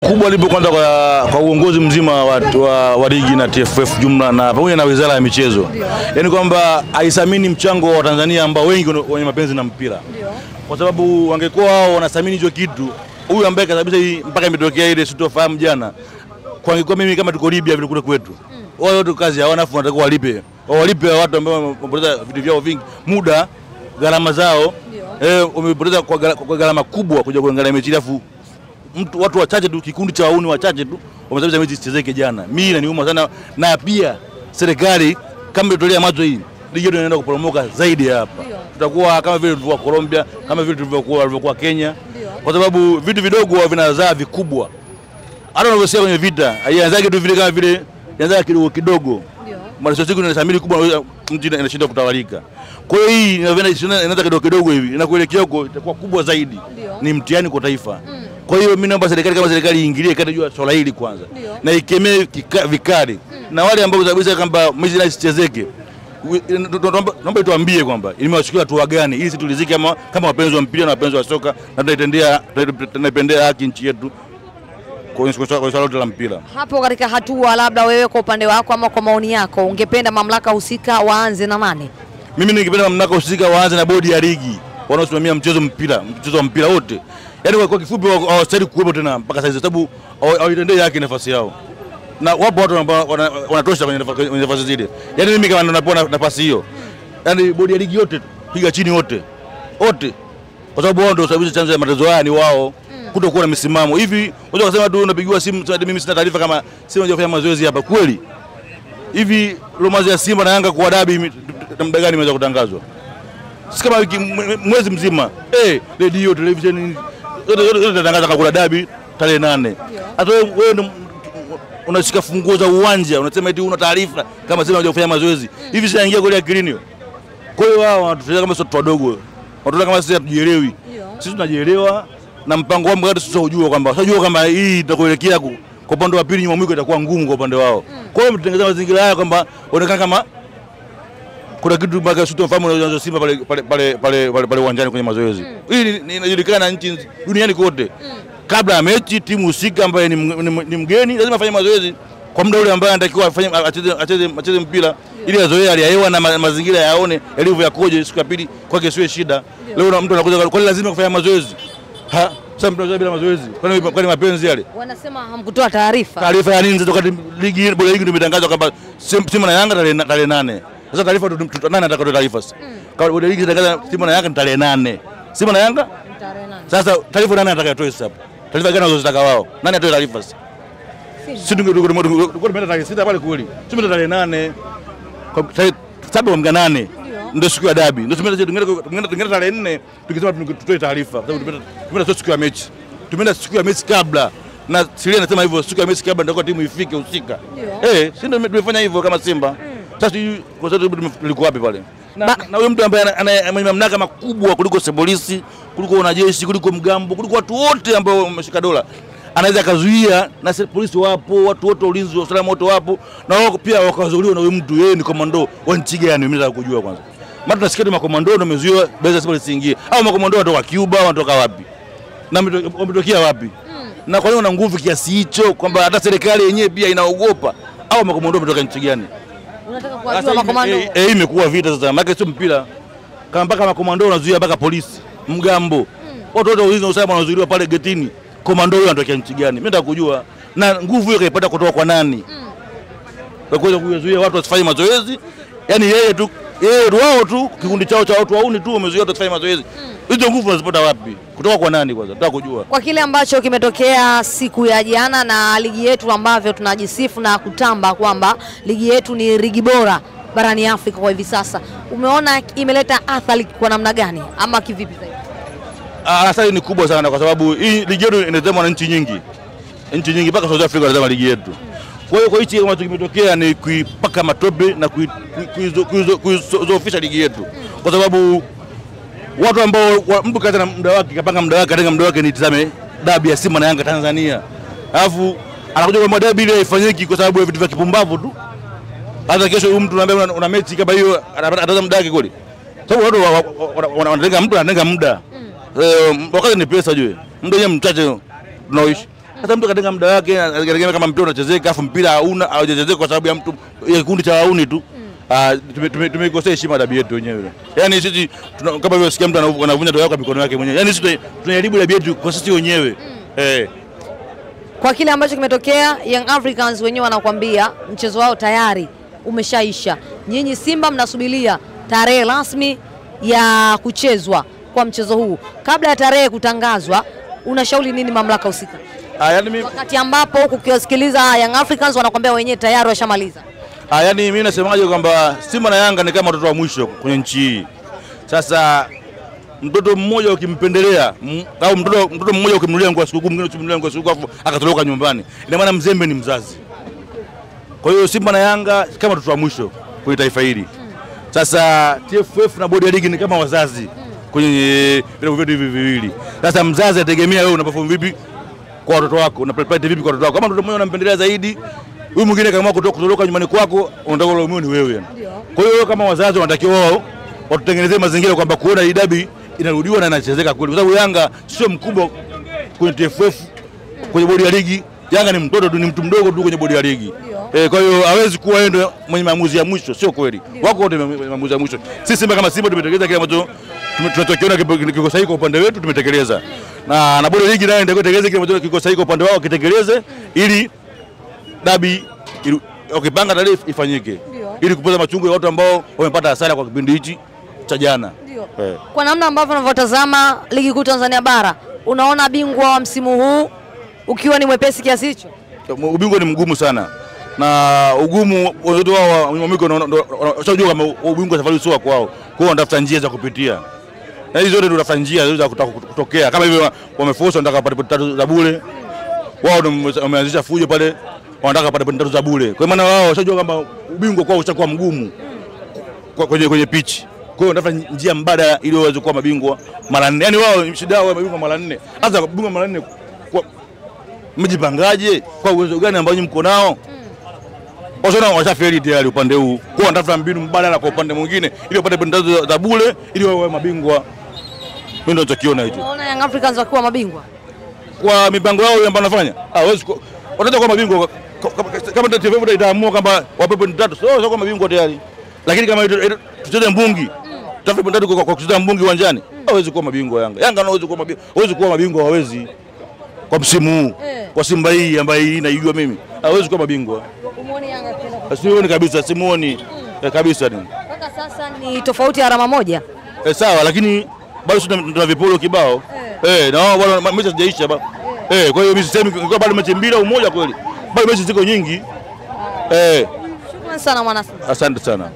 Kubwa lipo kwanza kwa uongozi mzima wa ligi na TFF jumla na pamoja na Wizara ya Michezo. Yaani kwamba haisamini mchango wa Tanzania ambao wengi wenye mapenzi na mpira. Kwa sababu wangekuwa wao wanasamini hicho kitu, huyu ambaye kabisa mpaka imetokea ile sitofahamu jana. Kwa angekuwa mimi kama tuko Libya vile kule kwetu. Wao wote kazi hawana afu wanatakiwa walipe. Walipe watu ambao wamepoteza vitu vyao vingi, muda, gharama zao. Wamepoteza kwa gharama kubwa kuja kuangalia mechi afu watu wachache tu, kikundi cha wauni wachache tu wamesababisha mechi isichezeke jana. Mimi inaniuma sana, na pia serikali kama itolea macho hii ligi inaenda kuporomoka zaidi hapa. Tutakuwa kama vile tulivyokuwa Colombia, kama vile tulivyokuwa Kenya. Kwa sababu vitu vidogo vinazaa vikubwa. Hata unavyosikia kwenye vita, haianzaki tu vile kama vile inaanza kidogo kidogo. Mara siku ni samili kubwa mtu inashinda kutawalika. Kwa hiyo hii inaanza kidogo kidogo hivi, inakuelekea huko itakuwa kubwa zaidi. Ni mtihani kwa taifa. Kwa hiyo mimi naomba serikali kama serikali iingilie kati jua swala hili kwanza. Na ikemee vikali. Na wale ambao kabisa kwamba mechi isichezeke. Naomba tuambie kwamba imewachukua hatua gani ili sisi tulizike kama wapenzi wa mpira na wapenzi wa soka na tunaipendea haki nchi yetu kwa swala lote la mpira. Hapo katika hatua, labda wewe kwa upande wako ama kwa maoni yako, ungependa mamlaka husika waanze na nani? Mimi ningependa mamlaka husika waanze na bodi ya ligi wanaosimamia mchezo wa mpira wote. Yaani kwa kifupi hawastahili kuwepo tena mpaka sasa sababu hawitendei haki nafasi yao. Na wapo watu ambao wanatosha kwenye nafasi zile. Yaani mimi kama ninapewa nafasi hiyo, yaani bodi ya ligi yote piga chini wote. Kwa sababu wao ndio sababu chanzo ya matatizo haya ni wao. Kutokuwa na misimamo. Hivi unaweza kusema tu unapigiwa simu mimi sina taarifa kama Simba hajafanya mazoezi hapa kweli? Hivi romazi ya Simba na Yanga kwa dabi muda gani imeweza kutangazwa? Si kama mwezi mzima. Radio, television yote tangaza kwa dabi tarehe 8. Hata wewe unashika funguo za uwanja unasema eti una taarifa kama Simba hajafanya mazoezi. Hivi sasa ingia kule akilini. Kwa hiyo wao wanatufikiria kama sisi wadogo. Watu kama sisi hatujielewi. Sisi tunajielewa na mpango wao mkati sasa ujue kwamba hii itakuelekea kwa upande wa pili nyuma mwiko itakuwa ngumu kwa upande wao. Kwa hiyo mtengeneza mazingira haya kwamba onekana kama kuna kitu mpaka sitofahamu na Simba pale uwanjani kwenye mazoezi. Hii inajulikana nchi duniani kote. Kabla ya mechi timu husika ambaye ni mgeni lazima afanye mazoezi kwa muda ule ambaye anatakiwa afanye acheze mpira ili azoee hali ya hewa na mazingira yaone yalivyo yakoje siku ya pili kwake siwe shida. Leo mtu anakuja kwa lazima kufanya mazoezi. Sasa mtu bila mazoezi. Kwani mapenzi yale? Wanasema hamkutoa taarifa. Taarifa ya nini wakati ligi bodi ya ligi imetangazwa kwamba Simba na Yanga tarehe 8. Sasa taarifa nani atakayotoa taarifa sasa? Kwa bodi ya ligi itangaza Simba na Yanga tarehe 8. Simba na Yanga tarehe 8. Sasa taarifa nani atakayotoa sasa hapo? Taarifa gani wanazotaka wao? Nani atoe taarifa sasa? Sisi tumeenda tarehe 6 pale kweli. Simba tarehe 8. Kwa tarehe 7 ndio siku ya dabi. Ndio tumeenda tarehe 4 tukisema tutoe taarifa. Kwa sababu tumeenda siku ya mechi. Tumeenda siku ya mechi kabla. Na Siria anasema hivyo siku ya mechi kabla ndio timu ifike usika. Si ndio tumefanya hivyo kama Simba. Sasa kwa sababu tulikuwa wapi pale? Na huyo mtu ambaye ana mamlaka makubwa kuliko polisi, kuliko wanajeshi, kuliko mgambo, kuliko watu wote ambao wameshika dola. Anaweza kazuia na polisi wapo, watu wote ulinzi wa usalama wote wapo na wao pia wakazuiliwa na huyo mtu yeye ni komando wa nchi gani mimi nataka kujua kwanza. Maana tunasikia tu makomando ndio wamezuiwa beza Simba isiingie. Au makomando wanatoka Cuba, wanatoka wapi? Na wametokea wapi? Na kwa nini wana nguvu kiasi hicho kwamba hata serikali yenyewe pia inaogopa? Au makomando wametoka nchi gani? Unataka kuwajua makomando? Imekuwa vita sasa. Maana sio mpira. Kama mpaka makomando wanazuia mpaka polisi, mgambo. Watu wote ulinzi na usalama wanazuiliwa pale getini. Komando huyo anatokea nchi gani? Mimi nataka kujua. Na nguvu hiyo kaipata kutoka kwa nani? Kwa kuweza kuzuia watu wasifanye mazoezi. Yaani yeye wao tu kikundi chao cha watu wauni tu wamezuia watu wasifanye mazoezi. Hizo nguvu wanazipata wapi? Kutoka kwa nani kwanza? Nataka kujua. Kwa kile ambacho kimetokea siku ya jana na ligi yetu ambavyo tunajisifu na kutamba kwamba ligi yetu ni ligi bora barani Afrika kwa hivi sasa. Umeona imeleta athari kwa namna gani ama kivipi zaidi? Athari ni kubwa sana kwa sababu hii ligi yetu inatazamwa na nchi nyingi. Nchi nyingi mpaka South Africa wanatazama ligi yetu. Kwa hiyo hichi ambacho kimetokea ni kuipaka matope na kuizofisha ligi yetu. Kwa sababu watu ambao mtu kaza na muda wake kapanga muda wake katenga muda wake nitazame dabi ya Simba na Yanga Tanzania. Alafu anakuja kwa dabi ile haifanyiki kwa sababu ya vitu vya kipumbavu tu. Hata kesho huyu mtu anambia una mechi kama hiyo atazama muda wake kweli. Sababu watu wanatenga muda. Wakati ni pesa jue. Muda wenyewe mchache tunaoishi. Sasa mtu katenga muda wake anategemea kama mpira unachezeka afu mpira hauna au hajachezeka kwa sababu ya mtu ya kikundi cha wauni tu. Tumeikosea heshima dabi yetu wenyewe. Yaani sisi kama vile sikia mtu anavunja ndoa yake kwa mikono yake mwenyewe. Yaani sisi tunajaribu dabi yetu kwa sisi wenyewe. Kwa kile ambacho kimetokea, Young Africans wenyewe wanakuambia mchezo wao tayari umeshaisha. Nyinyi Simba mnasubiria tarehe rasmi ya kuchezwa kwa mchezo huu. Kabla ya tarehe kutangazwa, unashauri nini mamlaka husika? Yaani mimi wakati ambapo ukiwasikiliza Young Africans wanakuambia wenyewe tayari washamaliza. Yaani mimi nasemaje kwamba Simba na Yanga ni kama watoto wa mwisho kwenye nchi hii. Sasa mtoto mmoja ukimpendelea au mtoto mmoja ukimnulia nguo siku mwingine ukimnulia nguo siku afu akatoroka nyumbani, ina maana mzembe ni mzazi. Kwa hiyo Simba na Yanga kama watoto wa mwisho kwenye taifa hili. Sasa TFF na bodi ya ligi ni kama wazazi kwenye vilabu vyetu hivi viwili. Sasa mzazi ategemea wewe unaperform vipi kwa watoto wako, una prepare vipi kwa watoto wako. Kama mtoto mmoja unampendelea zaidi, huyu mwingine kama kutoroka nyumbani kwako, unataka ule ni wewe yani. Kwa hiyo kama wazazi wanatakiwa wao watutengenezee mazingira kwamba kuona hii dabi inarudiwa na inachezeka kweli. Kwa sababu Yanga sio mkubwa kwenye TFF, kwenye bodi ya ligi. Yanga ni mtoto tu, ni mtu mdogo tu kwenye bodi ya ligi. Kwa hiyo hawezi kuwa yeye ndio mwenye maamuzi ya mwisho, sio kweli. Wako wote maamuzi ya mwisho. Sisi Simba kama Simba tumetekeleza kile ambacho tunachokiona kiko sahihi kwa upande wetu, tumetekeleza. Na bodi ya ligi nayo ndio itekeleze kile ambacho kiko sahihi kwa upande wao, kitekeleze ili dabi ukipanga tarehe ifanyike. Ili kupoza machungu ya watu ambao wamepata hasara kwa kipindi hichi cha jana. Kwa namna ambavyo unavyotazama ligi kuu Tanzania bara, unaona bingwa wa msimu huu ukiwa ni mwepesi kiasi hicho? Ubingwa ni mgumu sana. Na ugumu wote wao wamiko unajua kama ubingwa safari sio kwao. Kwa hiyo wanatafuta njia za kupitia. Na hizo zote tunatafuta njia za kutokea. Kama hivyo wameforce wanataka pate pointi 3 za bure. Wao ndio wameanzisha fujo pale, wanataka pate pointi 3 za bure. Kwa maana wao washajua kama ubingwa kwao utakuwa mgumu kwenye pitch. Kwa hiyo wanatafuta njia mbadala ili waweze kuwa mabingwa mara 4. Yaani wao shida wao mabingwa mara 4. Hata mabingwa mara 4 kwa mjipangaje? Kwa uwezo gani ambao mko nao? Wasona washafeli tayari upande huu. Kwa wanatafuta mbinu mbadala kwa upande mwingine ili wapate pointi za bure ili wawe mabingwa. Mimi ndio ninachokiona hicho. Unaona Young Africans wakiwa mabingwa? Kwa mipango yao ambayo wanafanya. Hawezi wataweza kuwa mabingwa kama TFF itaamua kwamba wape pointi 3. Sio kwa mabingwa tayari. Lakini kama tucheze mbungi, tutafuta pointi 3 kwa kucheza mbungi uwanjani, hawezi kuwa mabingwa Yanga. Yanga hawezi kuwa mabingwa. Hawezi kuwa mabingwa, hawezi. Kwa msimu huu kwa Simba hii ambaye inaijua mimi hawezi kuwa mabingwa. Umuone Yanga tena? Simuoni kabisa, simuoni kabisa ni. Mpaka sasa ni tofauti ya alama moja. Sawa, lakini bado tuna vipolo kibao. Na wao bado mechi hazijaisha ba. Kwa hiyo mimi sisemi kwa bado mechi mbili au moja kweli. Bado mechi ziko nyingi. Shukrani sana mwana. Asante sana.